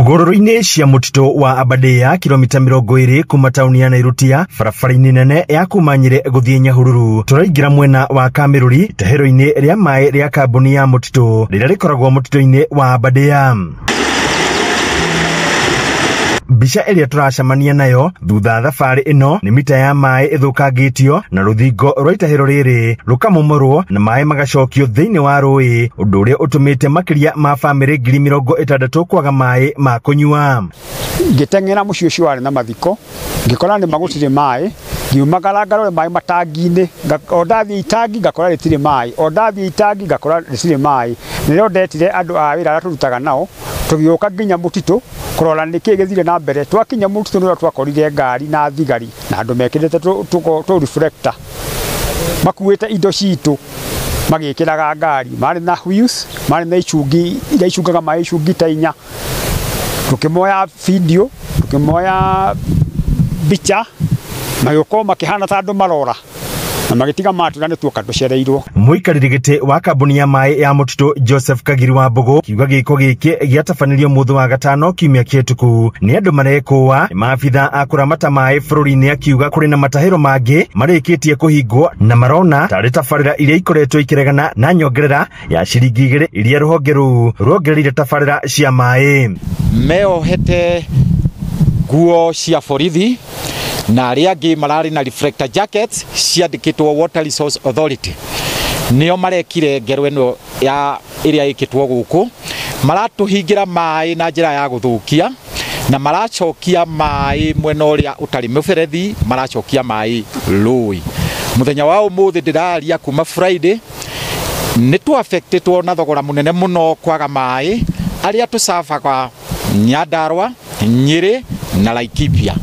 Hũgũrũrũ-inĩ cia mũtitũ wa Aberdare kilomita 20 kuma tauni ya Nairotia barabara-inĩ nene ya kuma Nyĩrĩ gũthiĩ Nyahururu tũraingĩra mwena wa Kamĩrũri itahĩro-inĩ rĩa maĩ rĩa kambuni ya mũtitũ rĩrĩa rĩkoragwo mũtitũ-inĩ wa Aberdare. Mbica ĩrĩa tũracemania nayo thutha thabarĩ ĩno nĩ mita ya maĩ ĩthũkangĩtio na rũthingo rwa itahĩro rĩrĩ rũkamomorwo na maĩ magacokio thĩinĩ wa rũĩ, ũndũ ũrĩa ũtũmĩte makĩria ma bamĩrĩ 60,000 kwaga maĩ ma kũnyua. Ngĩteng'era mũciĩ ũcio warĩ na mathiko ngĩkora nĩ magũtirĩ maĩ, ngiumagara ngarore maĩ matangi-inĩ, o ndathiĩ itangi ngakora rĩtirĩ maĩ, o ndathiĩ itangi ngakora rĩtirĩ maĩ. Nĩrĩo ndetire andũ a wĩra arĩa tũrutaga nao tũgĩũka nginya mũtitũ kũrora nĩkĩĩ gĩthire na mbere. Twakinya mũtitũ nĩrĩo twakorire ngari na thigari na andũ mekĩrĩte tũ reflector makuĩte indo citũ magĩkĩraga ngari, marĩ na wheels, marĩ na icungi iria icungaga maĩ icungi ta 4, tukĩmoya video, tukĩmoya mbica, magĩũka makĩhana ta andũ marora na magĩtiga matũra nĩ tuoka tũcereirwo. Mũikarĩri gĩtĩ wa kambuni ya maĩ ya mũtitũ Joseph Kagiri wa Mbogo kiuga gĩko gĩkĩ gĩatabanĩrio mũthĩ wa gatano kiumia kĩhĩtũku nĩ andũ marekũa nĩ maabitha a kũramata maĩ bũrũri-inĩ, akiuga kũrĩ na matahĩro mangĩ marĩkĩtie kũhingwo na marona tarĩ tabarĩra iria ikoretwo ikĩregana na nyongerera ya ciringi 2 iria rũhonge rũu ruongereire tabarĩra cia maĩ. Meohete nguo cia borithi na arĩa angĩ mararĩ na reflector jackets ciandĩkĩtwo Water Resource Authority. Nĩo marekire ngero ĩno ya ĩrĩa ĩkĩtwo gũkũ, maratũhingĩra maĩ na njĩra ya gũthũkia na maracokia maĩ mwena ũrĩa ũtarĩ mũberethi, maracokia maĩ rũĩ. Mũthenya wa ũmũthĩ ndĩraria kuma Friday nĩ tũ-affectĩtwo na thogora mũnene mũno kwaga maĩ arĩa tũcabaga Nyandarua, Nyĩrĩ na Laikipia.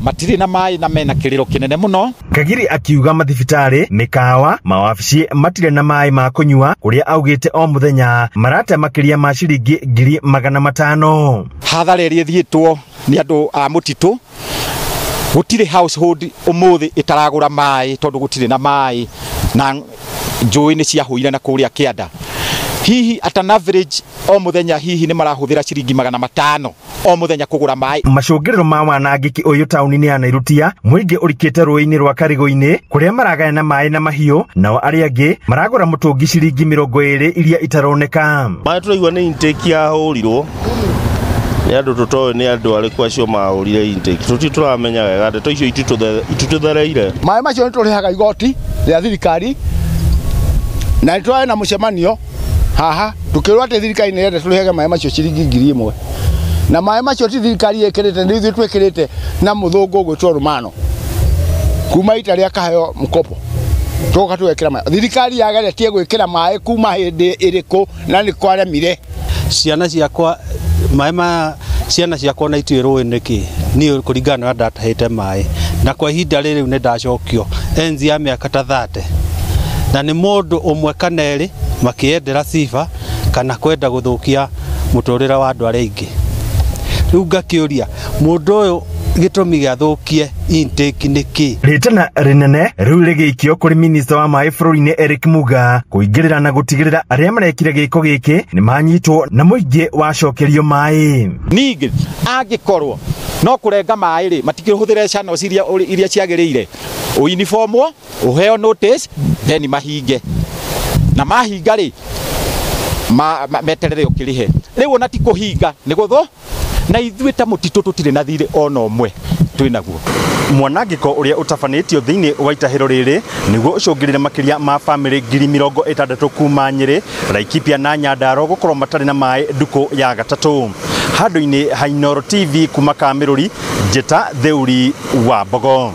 Matirĩ na maĩ na mena kĩrĩro kĩnene mũno. Kagiri akiuga mathibitarĩ, mĩkawa, mawabici matirĩ na maĩ ma kũnyua, kũrĩa augĩte o mũthenya marate makĩria ma ciringi 500,000. Hathara ĩrĩa ĩthiĩtwo nĩ andũ a mũtitũ, gũtirĩ household ũmũthĩ ĩtaragũra maĩ tondũ gũtirĩ na maĩ na njũĩ nĩ ciahũire na kũrĩa kĩanda. Hihi at an average o mũthenya hihi nĩ marahũthĩra ciringi 500 o mũthenya kũgũra maĩ. Macũngĩrĩro ma wanangĩki ũyũ taũni-inĩ ya Nairotia, mũingĩ ũrikĩte rũĩ-inĩ rwa Karigũ-inĩ kũrĩa maragayana maĩ na mahiũ, nao arĩa angĩ maragũra mũtũngi ciringi 20 iria itaroneka. Maĩ tũraigua nĩ intake yahũrirwo nĩ andũ tũtoĩ nĩ andũ arĩkũ acio mahũrire intake, tũramenya wega ndeto icio itutũthereire. Maĩ macio nĩ tũrĩhaga igoti rĩa thirikari na nĩ tũrarĩ na mũcemanio haha tukĩrwo atĩ thirikari nĩ yenda tũrĩhage maĩ macio ciringi 1,000 na maĩ macio ti thirikari ĩkĩrĩte, nĩ ithuĩ twĩkĩrĩte na mũthũngũ ũgwĩtwo Romano kuma ita rĩa kaheo mkopo tũgoka tũgekĩra maĩ. Thirikari yageretie gwĩkĩra maĩ kuma hĩndĩ ĩrĩkũ na nĩ kwaremire. Ciana ciakwa maĩ ma ciana ciakwa na itũĩ rũĩ nĩkĩ niĩ kũringana na ndatahĩte maĩ na kwa ihinda rĩrĩ nĩ ndacokio enzi ya mĩaka ta 30 na nĩ mũndũ ũmwe kana erĩ makĩendera sifa kana kwenda gũthũkia mũtũrĩre wa andũ arĩa aingĩ. Rĩu ngakĩũria mũndũ ũyũ gĩtũmi gĩathũkie intake nĩkĩ? Rĩtana rĩnene rĩu rĩgĩikio kũrĩ minista wa maĩ bũrũri-inĩ Eric Muga kũingĩrĩra na gũtigĩrĩra arĩa marekire gĩko gĩkĩ nĩ manyitwo na mũingĩ wacokerio maĩ. Ningĩ angĩkorwo no kũrenga maĩ rĩ matikĩhũthĩre channels iria ciagĩrĩire, ũinifomwo ũheo notice then mahinge na mahinga rĩ meterere ũkĩrĩhe. Rĩu ona ti kũhinga nĩ gũthũ na ithuĩ ta mũtitũ tũtirĩ na thirĩ ona ũmwe twĩnaguo. Mwanangĩko ũrĩa ũtabanĩtio thĩinĩ wa itahĩro rĩrĩ nĩguo ũcũngĩrĩre makĩria ma bamĩrĩ 60,000 kuma Nyĩrĩ, Laikipia na Nyandarua gũkorwo matarĩ na maĩ ndukũ ya gatatũ. Handũ-inĩ ha Inooro TV kuma Kamĩrũri, Njeta Theuri wa Mbogo.